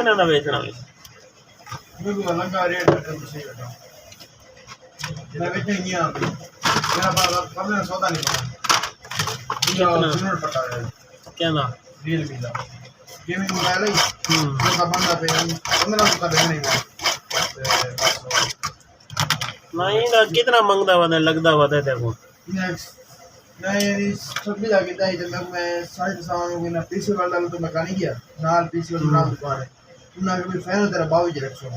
कितने का बेचना भी बिल्कुल लंगा रेट है तो सही बेटा मैं बेचने नहीं आ मेरा पास कब में सौदा नहीं पड़ा कितना मिनट पटा है क्या ना रियल मी का गेमिंग मोबाइल है जो का बंदा पे 1500 का देने में नहीं ना कितना मंगदा वादा लगदा वादा देखो नेक्स्ट नहीं सब भी जाके दाई जब मैं 7.5 में ना पीसी वाला तो मैं कहां नहीं गया नाल पीसी वाला नाम दुकान है तू ना कभी फैन तेरा बाबू जी रखो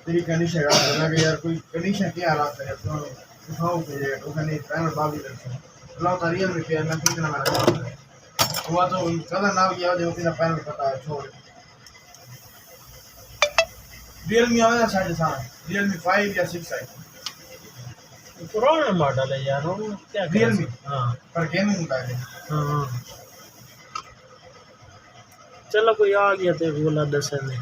तेरी कंडीशन है कि यार कोई कंडीशन क्या हालात है तो दिखाओ मुझे तो कहने फैन बाबू जी रखो अल्लाह तारिया में पे मैं कितना मेरा हुआ तो कदा ना गया जो तेरा पैन पता है छोड़ रियल मी आया 7.5 रियल मी 5 या 6 है पुराना मॉडल है यार वो क्या रियल मी हाँ पर गेमिंग मोबाइल है हाँ चलो कोई आ गया तो बोला दस ने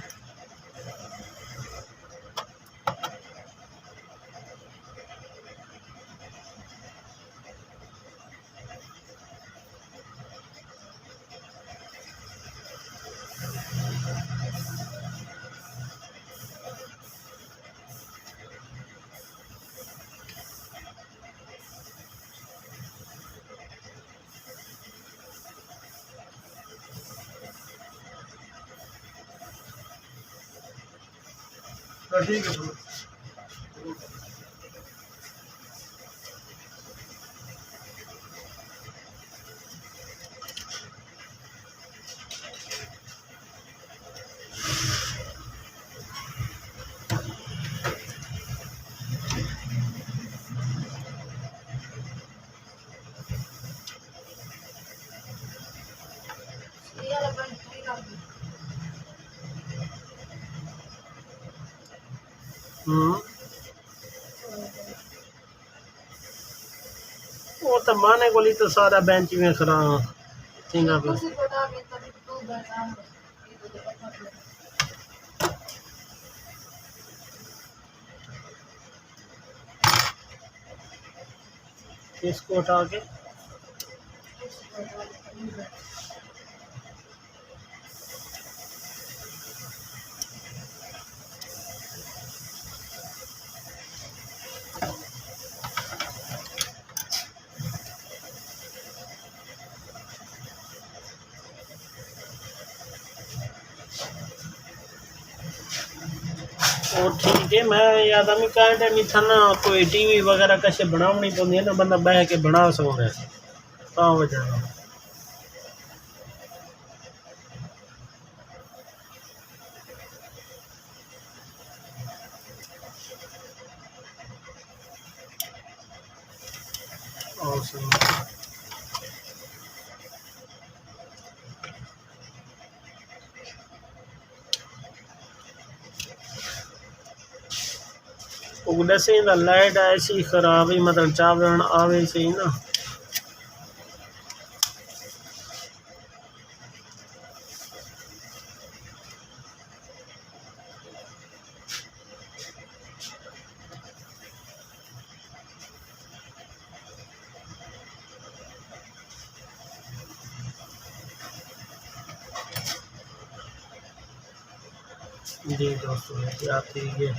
तो ठीक है वो तो माने को तो सारा बेंच में खड़ा सिंगा पे इसको उठा के और ठीक है मैं याद आमी कहा टाइम था ना कोई टीवी वगैरह कैसे बनावनी पौंदी है ना बंदा बह के बना सकता है ता वजह और सुन उगले से ना लाइट ऐसी खराब ही मतलब चावल आवे से ही ना जी दोस्तों क्या थी ये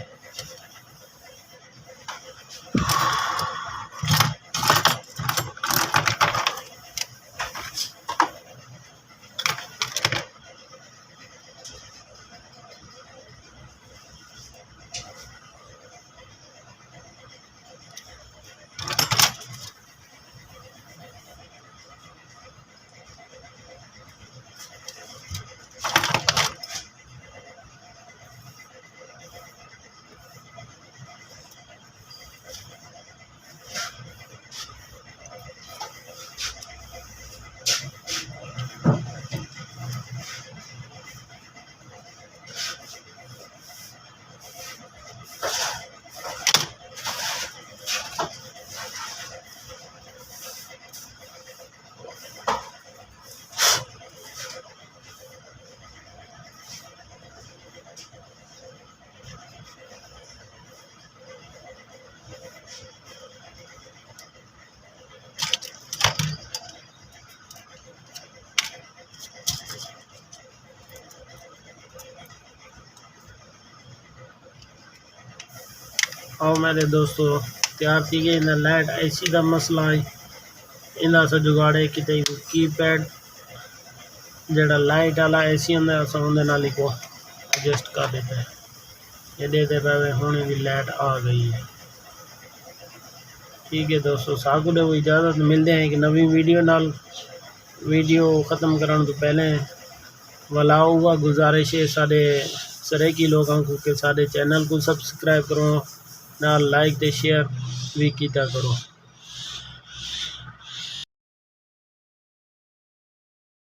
आओ मेरे दोस्तों तैयार थी गई ना लाइट एसी का मसला है इन्हें अस जुगाड़े किते कीपैड जड़ा लाइट वाला एसी होंगे अस उन्हें नाल ही को एडजस्ट कर देते हैं ये देते पे होने भी लाइट आ गई है। ठीक है दोस्तों साकू दे इजाज़त मिलते हैं एक नवी वीडियो नाल। वीडियो ख़त्म करने तो पहले वाला हुआ गुजारिश है सारे सरेकी लोगों को कि सारे चैनल को सब्सक्राइब करो ना लाइक ते शेयर भी किया करो।